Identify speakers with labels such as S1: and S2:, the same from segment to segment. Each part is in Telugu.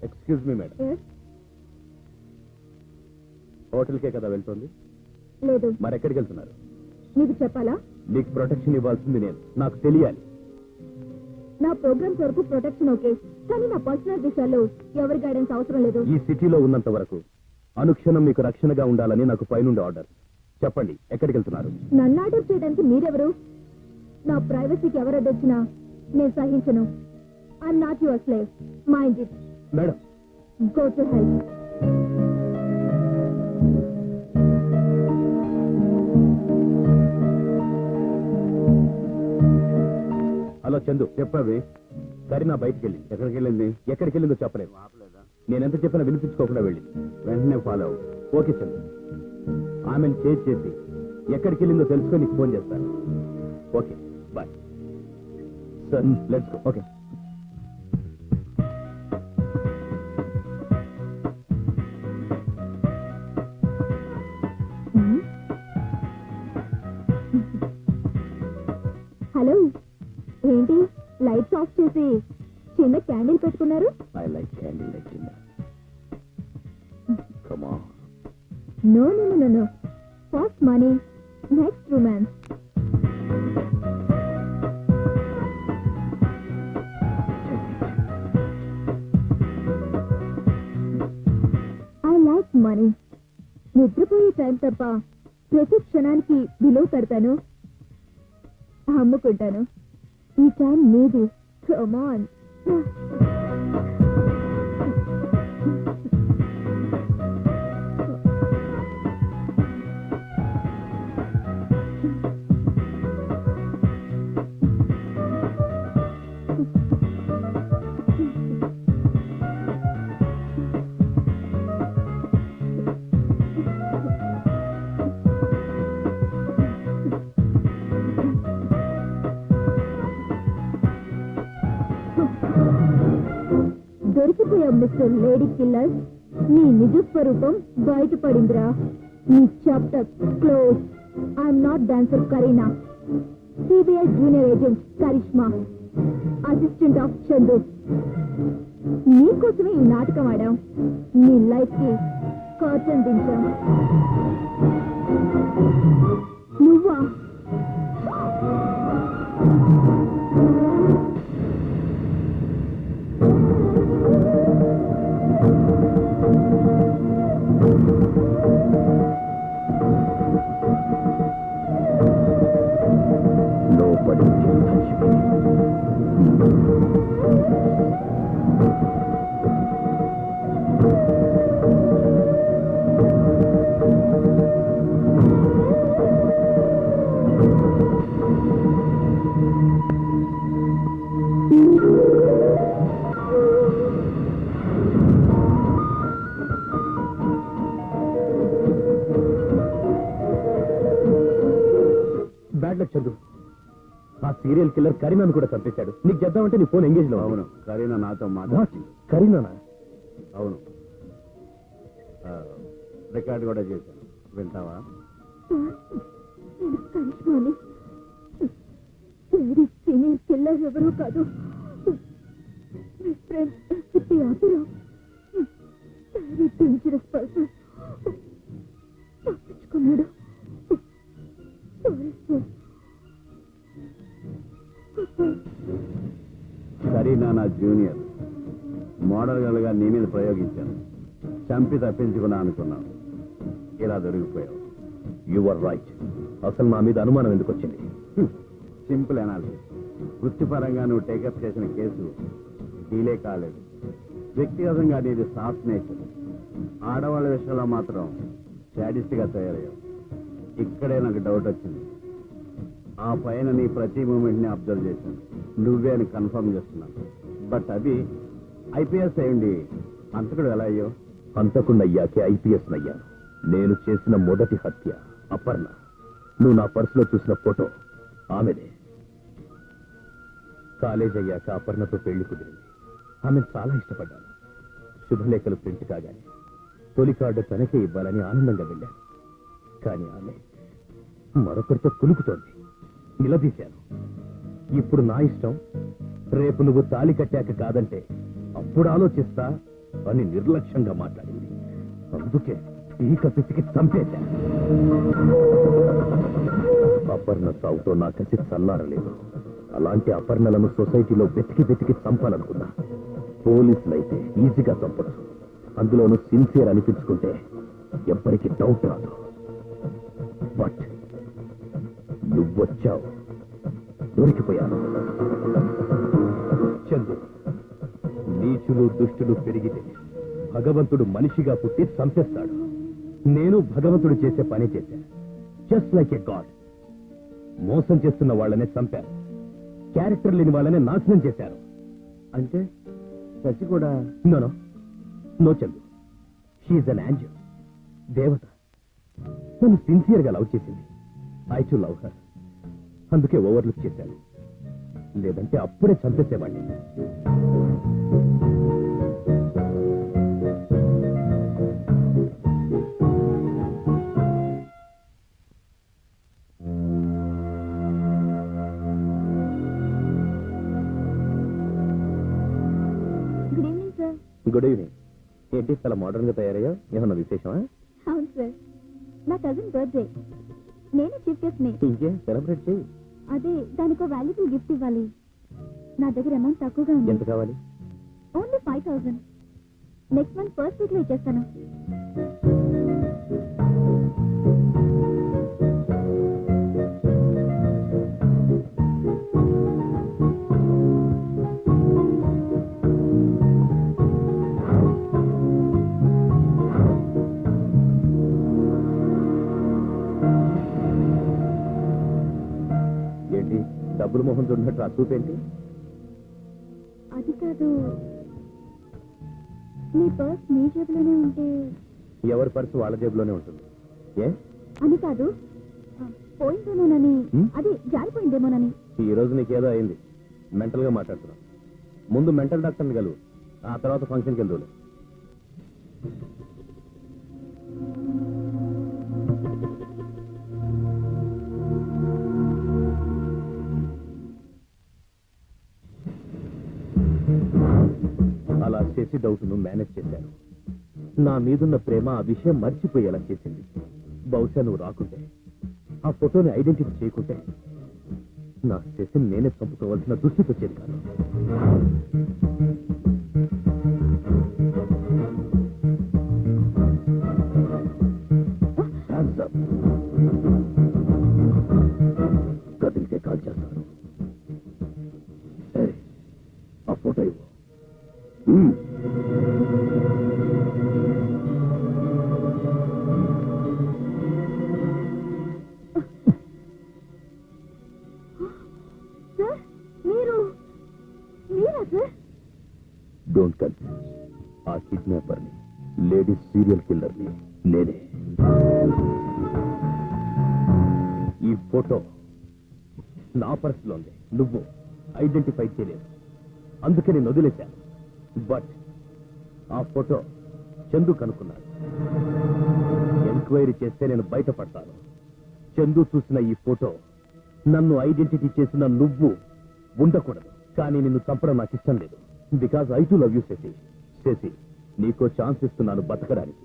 S1: ఎక్స్క్యూజ్ మీ మేడం, హోటల్కే కదా వెళ్తుంది?
S2: లేదు.
S1: మరెక్కడికి వెళ్తున్నారు?
S2: నీకు చెప్పాలా?
S1: నీకు ప్రొటెక్షన్ ఇవ్వాల్సింది నేను, నాకు తెలియాలి.
S2: నా ప్రోగ్రామ్స్ వరకు ప్రొటెక్షన్ ఓకే, కానీ నా పర్సనల్ విషయాల్లో ఎవరి గైడెన్స్ అవసరం లేదు.
S1: ఈ సిటీలో ఉన్నంత వరకు అనుక్షణం మీకు రక్షణగా ఉండాలని నాకు పైనుండి ఆర్డర్. చెప్పండి, ఎక్కడికి వెళ్తున్నారు?
S2: నన్ను ఆర్డర్ చేయడానికి మీరెవరు? నా ప్రైవసీకి ఎవరు అడ్డొచ్చినా నేను సహించను. I'm not your slave, mind it.
S1: Madam,
S2: go to help.
S1: Hello Chandu, చెప్పవి. కరీనా బయటికి వెళ్ళింది. ఎక్కడికి వెళ్ళింది? ఎక్కడికి వెళ్ళిందో చెప్పలేదు. నేనెంత చెప్పినా వినిపించుకోకుండా వెళ్ళింది. వెంటనే ఫాలో అవ్వు. ఓకే చందు, ఆమెను చేసి ఎక్కడికి వెళ్ళిందో తెలుసుకొని నీకు ఫోన్ చేస్తాను. Okay, bye. Sir let's go. Okay.
S2: Hello, ఏంటి లైట్స్ ఆఫ్ చేసి చిన్న క్యాండిల్ పెట్టుకున్నారు?
S1: I like candle lighting. Come on.
S2: No no no no, first money next romance. I like money. నిద్రపోయే టైం తప్ప ప్రతి క్షణానికి విలువ కడతాను, అమ్ముకుంటాను. ఈ టైం నీది. Come on. దొరికిపోయావు మిస్టర్ లేడీ కిల్లర్. నీ నిజ స్వరూపం బయటపడిందిరా. నీ chapter close. I'm not dancer Kareena, CBI junior agent Karishma, assistant of Chandu. నీకోసమే ఈ నాటకం ఆడాం. నీ లైఫ్ కి కర్టన్ దించాం. నువ్వా?
S1: Nobody can touch me. Bad luck Chandu. ఆ సీరియల్ కిల్లర్ కరీనాను కూడా చంపేశాడు. నీకు చేద్దామంటే నీ ఫోన్ ఎంగేజ్ లో. అవును, కరీనా నాతో మాట్లాడి. కరీనానా? అవును, రికార్డ్ కూడా చేశాను. వెళ్తావా?
S2: నేను కరిష్మాని. లేడీ సీనియర్ కిల్లర్ ఎవరూ కాదు. మీ ఫ్రెండ్ ఎస్పీ ఆఫీరో. Very dangerous person. తప్పించుకున్నాడు. Sorry sir.
S1: కరీనా నా జూనియర్. మోడల్ గర్ల్ గా నీ మీద ప్రయోగించాను. చంపి తప్పించుకున్నా అనుకున్నాను. ఇలా దొరికిపోయావు. You are right. అసలు నా మీద అనుమానం ఎందుకు వచ్చింది? Simple analysis. వృత్తిపరంగా నువ్వు టేకప్ చేసిన కేసు డీలే కాలేదు. వ్యక్తిగతంగా నీది సాఫ్ట్ నేచర్. ఆడవాళ్ళ విషయంలో మాత్రం సాడిస్ట్ గా తయారయ్యావు. ఇక్కడే నాకు డౌట్ వచ్చింది. ఆ పైన నీ ప్రతి మూమెంట్ ని అబ్జర్వ్ చేశాను. నువ్వే అని కన్ఫర్మ్ చేస్తున్నాను. బట్ అది ఐపీఎస్ అయ్యండి అంతకుడు ఎలా అయ్యో? అంతకుండా అయ్యాకే ఐపీఎస్ అయ్యాను. నేను చేసిన మొదటి హత్య అపర్ణ. నువ్వు నా పర్సులో చూసిన ఫోటో ఆమెదే. కాలేజ్ అయ్యాక అపర్ణతో పెళ్లి కుదిరింది. ఆమెను చాలా ఇష్టపడ్డాను. శుభలేఖలు ప్రింట్ కాగానే తొలి కార్డు తనకే ఇవ్వాలని ఆనందంగా వెళ్ళాను. కానీ ఆమె మరొకరితో కులుకుతోంది. నిలదీశాను. ఇప్పుడు నా ఇష్టం. రేపు నువ్వు తాళి కట్టాక కాదంటే అప్పుడు ఆలోచిస్తా అని నిర్లక్ష్యంగా మాట్లాడింది. అందుకే పీక పిసికి చంపేశాను. అపర్ణ సాగుతో నా కసి చల్లారలేదు. అలాంటి అపర్ణలను సొసైటీలో వెతికి వెతికి చంపాలనుకున్నా. పోలీసులైతే ఈజీగా చంపచ్చు. అందులోనూ సిన్సియర్ అనిపించుకుంటే ఎవ్వరికి డౌట్ రాదు. బట్ నువ్వొచ్చావు, దొరికిపోయాను. చందు, నీచులు దుష్టులు పెరిగితే భగవంతుడు మనిషిగా పుట్టి చంపేస్తాడు. నేను భగవంతుడు చేసే పని చేశా. Just like a God. మోసం చేస్తున్న వాళ్ళనే చంపాను. క్యారెక్టర్ లేని వాళ్ళనే నాశనం చేశారు. అంటే సచి కూడా? No no Chandu, she's an angel. దేవత. నన్ను సిన్సియర్ గా లవ్ చేసింది. I to love her. అందుకే ఓవర్లుక్ చేశాను. లేదంటే అప్పుడే చంపేసేవాడిని.
S2: Good evening sir.
S1: Good evening. ఏంటి చాలా మోడర్న్ గా తయారయ్యా? ఏమన్నా విశేషమా?
S2: అవును సార్, నా కజిన్ బర్త్డే. నేనే చీఫ్ గెస్ట్ ని.
S1: ఇంకే సెలబ్రేట్ చేయి.
S2: అదే దానికి వాల్యుబుల్ గిఫ్ట్ ఇవ్వాలి. నా దగ్గర అమౌంట్ తక్కువగా ఉంది.
S1: ఎంత కావాలి?
S2: Only 5,000. Next month first week లో ఇచ్చేస్తాను.
S1: ఏంటి డబ్బులు మొహం చూడనట్టు ఆ చూపేంటి?
S2: అది కాదు, మీ పర్స్ మీ జేబులోనే ఉంటే.
S1: ఎవరి పర్సు వాళ్ళ జేబులోనే ఉంటుంది. ఏ
S2: అని కాదు, పోయిందేమోనని. అది జారిపోయిందేమోనని.
S1: ఈ రోజు నీకేదో అయింది. మెంటల్ గా మాట్లాడుతున్నావు. ముందు మెంటల్ డాక్టర్ని కలువు, ఆ తర్వాత ఫంక్షన్కి వెళ్దు. అలా చేసి డౌట్ను మేనేజ్ చేశాను. నా మీదున్న ప్రేమ ఆ విషయం మర్చిపోయేలా చేసింది. బహుశా నువ్వు రాకుంటే, ఆ ఫోటోని ఐడెంటిఫై చేయకుంటే నా చేసి నేనే చంపుకోవాల్సిన దుస్థితి వచ్చేది కాదు. కదిలితే కాల్ చేస్తాను. ఆ ఫోటో ఇవ్వు.
S2: Sir, Meera sir?
S1: Don't confuse. ఆ కిడ్నాపర్ని, లేడీస్ సీరియల్ కిల్లర్ని నేనే. ఈ ఫోటో నా పర్సులో ఉంది. నువ్వు ఐడెంటిఫై చేయలేదు, అందుకే నేను వదిలేశాను. బట్ ఆ ఫోటో చందు కనుక్కున్నాడు. ఎంక్వైరీ చేస్తే నేను బయటపడతాను. చందు చూసిన ఈ ఫోటో నన్ను ఐడెంటిటీ చేసిన నువ్వు ఉండకూడదు. కానీ నిన్ను చంపడం నాకు ఇష్టం లేదు. Because I to love you Shashi. Shashi, నీకో ఛాన్స్ ఇస్తున్నాను బతకడానికి.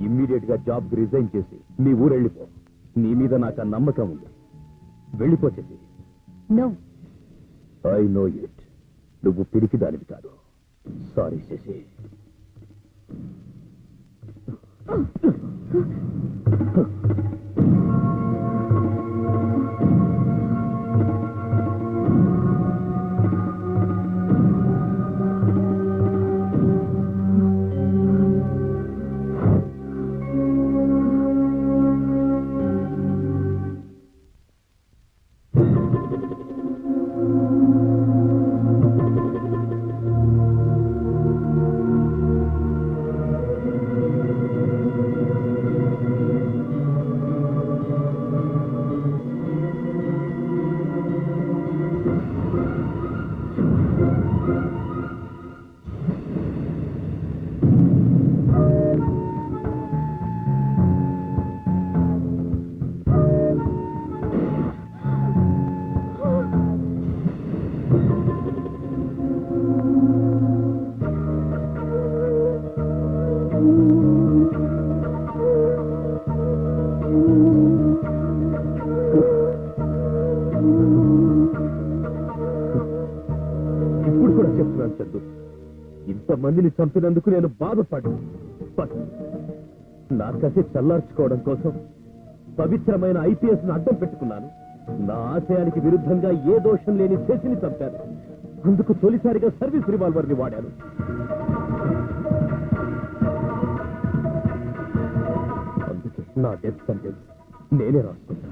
S1: ఇమ్మీడియట్ గా జాబ్ రిజైన్ చేసి నీ ఊరెళ్ళిపో. నీ మీద నాకు ఆ నమ్మకం ఉంది. వెళ్ళిపో Shashi.
S2: No.
S1: I know it. నువ్వు పిరికి దానివి కాదు. సారీ శశి. ఇప్పుడు కూడా చెప్తున్నాను చందు, ఇంతమందిని చంపినందుకు నేను బాధపడ్డాను. నా కసి చల్లార్చుకోవడం కోసం పవిత్రమైన ఐపీఎస్ ను అడ్డం పెట్టుకున్నాను. నా ఆశయానికి విరుద్ధంగా ఏ దోషం లేని శశిని చంపాను. అందుకు తొలిసారిగా సర్వీస్ రివాల్వర్ ని వాడాను. అందుకే నా డెత్ సెంటెన్స్ నేనే రాసుకుంటా.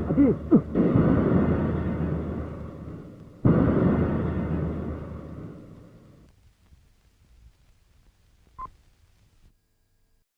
S1: అది